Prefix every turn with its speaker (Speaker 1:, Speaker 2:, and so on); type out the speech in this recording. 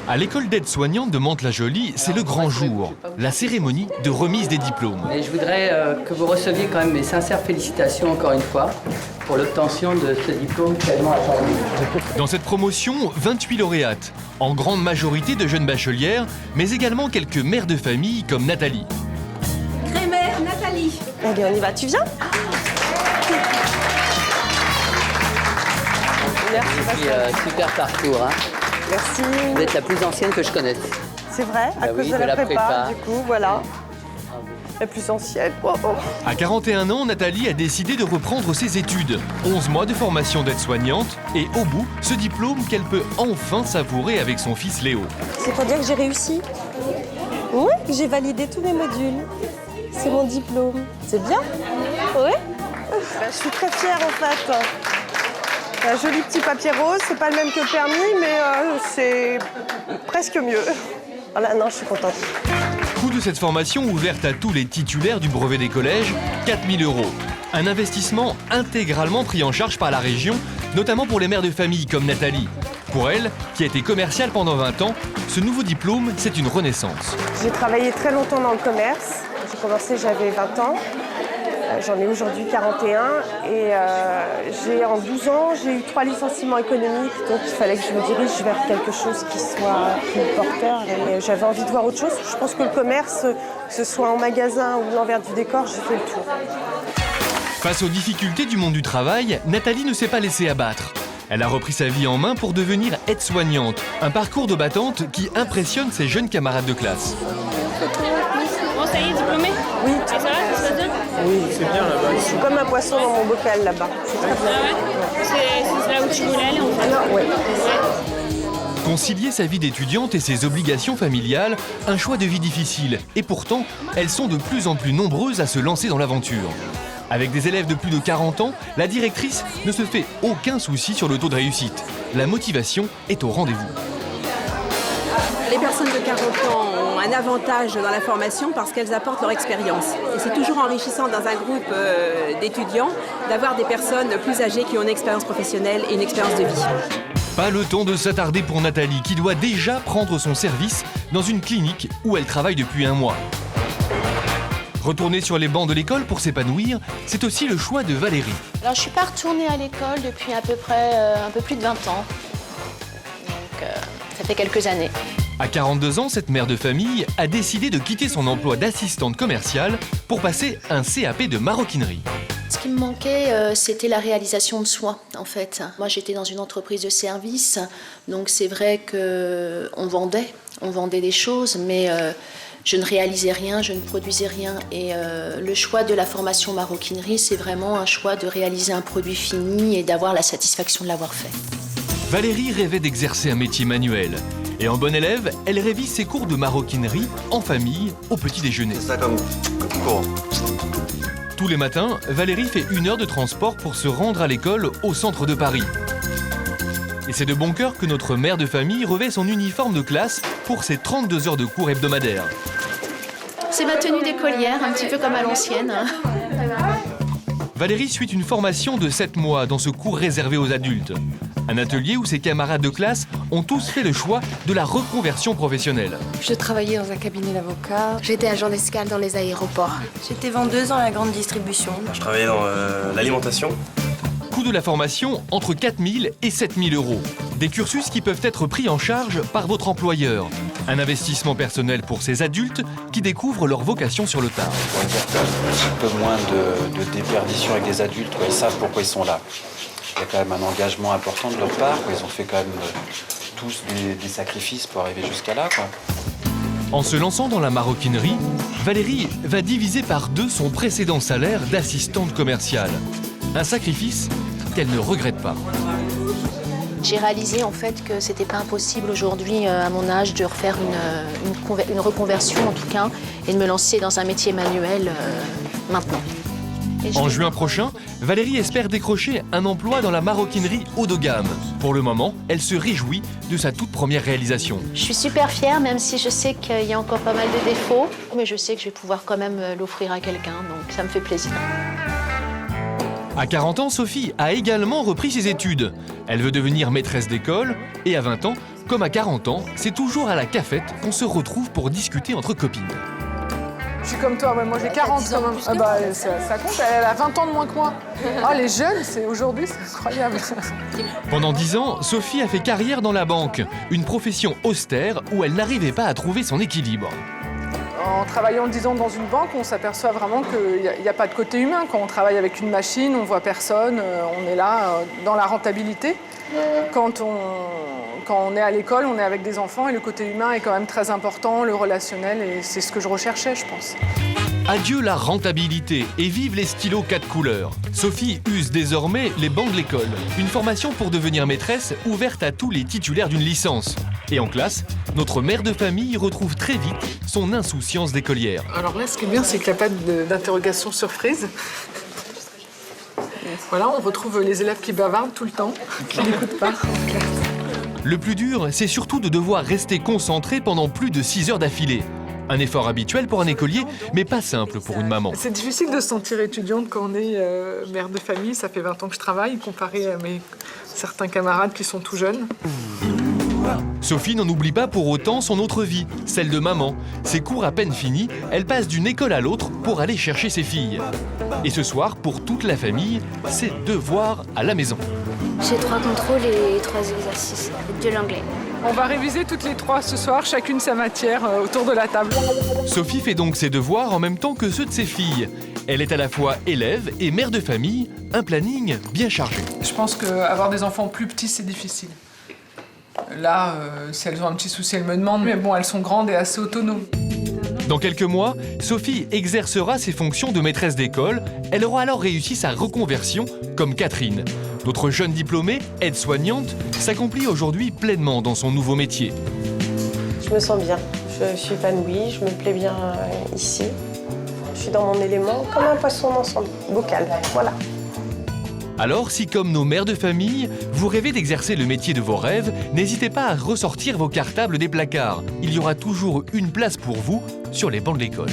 Speaker 1: À l'école d'aide-soignante de Mantes-la-Jolie, c'est le grand jour, la cérémonie de remise des diplômes.
Speaker 2: Et je voudrais que vous receviez quand même mes sincères félicitations encore une fois pour l'obtention de ce diplôme tellement attendu.
Speaker 1: Dans cette promotion, 28 lauréates, en grande majorité de jeunes bachelières, mais également quelques mères de famille comme Nathalie.
Speaker 3: Crémer, Nathalie.
Speaker 4: Allez, on y va, tu viens?
Speaker 2: Merci, super parcours. Hein.
Speaker 4: Merci.
Speaker 2: Vous êtes la plus ancienne que je connaisse.
Speaker 4: C'est vrai, à cause
Speaker 2: oui,
Speaker 4: de la prépa, du coup, voilà.
Speaker 2: Ah
Speaker 4: La plus ancienne. Oh, oh.
Speaker 1: À 41 ans, Nathalie a décidé de reprendre ses études. 11 mois de formation d'aide-soignante et au bout, ce diplôme qu'elle peut enfin savourer avec son fils Léo.
Speaker 4: C'est pour dire que j'ai réussi. Oui, j'ai validé tous mes modules. C'est mon diplôme. C'est bien? Oui. Je suis très fière en fait. Un joli petit papier rose, c'est pas le même que le permis, mais c'est presque mieux. Voilà, non, je suis contente.
Speaker 1: Coût de cette formation ouverte à tous les titulaires du brevet des collèges, 4 000 €. Un investissement intégralement pris en charge par la région, notamment pour les mères de famille comme Nathalie. Pour elle, qui a été commerciale pendant 20 ans, ce nouveau diplôme, c'est une renaissance.
Speaker 4: J'ai travaillé très longtemps dans le commerce. J'ai commencé, j'avais 20 ans. J'en ai aujourd'hui 41 et en 12 ans, j'ai eu 3 licenciements économiques, donc il fallait que je me dirige vers quelque chose qui soit plus porteur et j'avais envie de voir autre chose. Je pense que le commerce, que ce soit en magasin ou l'envers du décor, j'ai fait le tour.
Speaker 1: Face aux difficultés du monde du travail, Nathalie ne s'est pas laissée abattre. Elle a repris sa vie en main pour devenir aide-soignante, un parcours de battante qui impressionne ses jeunes camarades de classe.
Speaker 3: Bon, ça y est, diplômé?
Speaker 4: Oui.
Speaker 3: Et ça va, ça se passe bien?
Speaker 4: Oui, c'est bien là-bas. Je suis comme un poisson dans mon bocal là-bas. C'est très bien.
Speaker 3: Ah ouais? C'est là où tu voulais aller en fait?
Speaker 4: Non, ouais.
Speaker 1: Concilier sa vie d'étudiante et ses obligations familiales, un choix de vie difficile. Et pourtant, elles sont de plus en plus nombreuses à se lancer dans l'aventure. Avec des élèves de plus de 40 ans, la directrice ne se fait aucun souci sur le taux de réussite. La motivation est au rendez-vous.
Speaker 5: Les personnes de 40 ans ont un avantage dans la formation parce qu'elles apportent leur expérience. Et c'est toujours enrichissant dans un groupe d'étudiants d'avoir des personnes plus âgées qui ont une expérience professionnelle et une expérience de vie.
Speaker 1: Pas le temps de s'attarder pour Nathalie, qui doit déjà prendre son service dans une clinique où elle travaille depuis 1 mois. Retourner sur les bancs de l'école pour s'épanouir, c'est aussi le choix de Valérie.
Speaker 6: Alors je suis pas retournée à l'école depuis à peu près un peu plus de 20 ans. Donc ça fait quelques années.
Speaker 1: À 42 ans, cette mère de famille a décidé de quitter son emploi d'assistante commerciale pour passer un CAP de maroquinerie.
Speaker 6: Ce qui me manquait, c'était la réalisation de soi, en fait. Moi, j'étais dans une entreprise de service, donc c'est vrai qu'on vendait des choses, mais je ne réalisais rien, je ne produisais rien. Et le choix de la formation maroquinerie, c'est vraiment un choix de réaliser un produit fini et d'avoir la satisfaction de l'avoir fait.
Speaker 1: Valérie rêvait d'exercer un métier manuel. Et en bonne élève, elle révise ses cours de maroquinerie en famille au petit déjeuner.
Speaker 7: C'est ça comme cours.
Speaker 1: Tous les matins, Valérie fait 1 heure de transport pour se rendre à l'école au centre de Paris. Et c'est de bon cœur que notre mère de famille revêt son uniforme de classe pour ses 32 heures de cours hebdomadaires.
Speaker 6: C'est ma tenue d'écolière, un petit peu comme à l'ancienne.
Speaker 1: Valérie suit une formation de 7 mois dans ce cours réservé aux adultes. Un atelier où ses camarades de classe ont tous fait le choix de la reconversion professionnelle.
Speaker 8: Je travaillais dans un cabinet d'avocat. J'étais agent d'escale dans les aéroports.
Speaker 9: J'étais vendeuse dans la grande distribution.
Speaker 7: Je travaillais dans l'alimentation.
Speaker 1: Coût de la formation entre 4 000 et 7 000 €. Des cursus qui peuvent être pris en charge par votre employeur. Un investissement personnel pour ces adultes qui découvrent leur vocation sur le tard.
Speaker 10: On va dire qu'il y a un petit peu moins de déperdition avec les adultes. Ils savent pourquoi ils sont là. Il y a quand même un engagement important de leur part. Ils ont fait quand même tous des sacrifices pour arriver jusqu'à là.
Speaker 1: En se lançant dans la maroquinerie, Valérie va diviser par 2 son précédent salaire d'assistante commerciale. Un sacrifice qu'elle ne regrette pas.
Speaker 6: J'ai réalisé en fait que c'était pas impossible aujourd'hui à mon âge de refaire une reconversion en tout cas et de me lancer dans un métier manuel maintenant.
Speaker 1: En juin prochain, Valérie espère décrocher un emploi dans la maroquinerie haut de gamme. Pour le moment, elle se réjouit de sa toute première réalisation.
Speaker 6: Je suis super fière, même si je sais qu'il y a encore pas mal de défauts, mais je sais que je vais pouvoir quand même l'offrir à quelqu'un, donc ça me fait plaisir.
Speaker 1: À 40 ans, Sophie a également repris ses études. Elle veut devenir maîtresse d'école et à 20 ans, Comme à 40 ans, c'est toujours à la cafette qu'on se retrouve pour discuter entre copines.
Speaker 11: Je suis comme toi, moi j'ai 40 quand même. Ah bah, ça compte, elle a 20 ans de moins que moi. Ah, les jeunes, aujourd'hui, c'est incroyable.
Speaker 1: Pendant 10 ans, Sophie a fait carrière dans la banque, une profession austère où elle n'arrivait pas à trouver son équilibre.
Speaker 11: En travaillant 10 ans dans une banque, on s'aperçoit vraiment qu'il n'y a pas de côté humain. Quand on travaille avec une machine, on ne voit personne, on est là dans la rentabilité. Quand on est à l'école, on est avec des enfants et le côté humain est quand même très important, le relationnel, et c'est ce que je recherchais, je pense.
Speaker 1: Adieu la rentabilité et vive les stylos 4 couleurs. Sophie use désormais les bancs de l'école, une formation pour devenir maîtresse ouverte à tous les titulaires d'une licence. Et en classe, notre mère de famille retrouve très vite son insouciance d'écolière.
Speaker 11: Alors là, ce qui est bien, c'est qu'il n'y a pas d'interrogation surprise. Voilà, on retrouve les élèves qui bavardent tout le temps, qui n'écoutent pas.
Speaker 1: Le plus dur, c'est surtout de devoir rester concentré pendant plus de 6 heures d'affilée. Un effort habituel pour un écolier, mais pas simple pour une maman.
Speaker 11: C'est difficile de se sentir étudiante quand on est mère de famille. Ça fait 20 ans que je travaille, comparé à certains camarades qui sont tout jeunes.
Speaker 1: Sophie n'en oublie pas pour autant son autre vie, celle de maman. Ses cours à peine finis, elle passe d'une école à l'autre pour aller chercher ses filles. Et ce soir, pour toute la famille, c'est devoir à la maison.
Speaker 8: J'ai 3 contrôles et 3 exercices de l'anglais.
Speaker 11: On va réviser toutes les 3 ce soir, chacune sa matière autour de la table.
Speaker 1: Sophie fait donc ses devoirs en même temps que ceux de ses filles. Elle est à la fois élève et mère de famille, un planning bien chargé.
Speaker 11: Je pense qu'avoir des enfants plus petits, c'est difficile. Là, si elles ont un petit souci, elles me demandent, mais bon, elles sont grandes et assez autonomes.
Speaker 1: Dans quelques mois, Sophie exercera ses fonctions de maîtresse d'école. Elle aura alors réussi sa reconversion, comme Catherine. Notre jeune diplômée, aide-soignante, s'accomplit aujourd'hui pleinement dans son nouveau métier.
Speaker 4: Je me sens bien, je suis épanouie, je me plais bien ici. Je suis dans mon élément, comme un poisson dans son bocal, voilà.
Speaker 1: Alors, si comme nos mères de famille, vous rêvez d'exercer le métier de vos rêves, n'hésitez pas à ressortir vos cartables des placards. Il y aura toujours une place pour vous sur les bancs de l'école.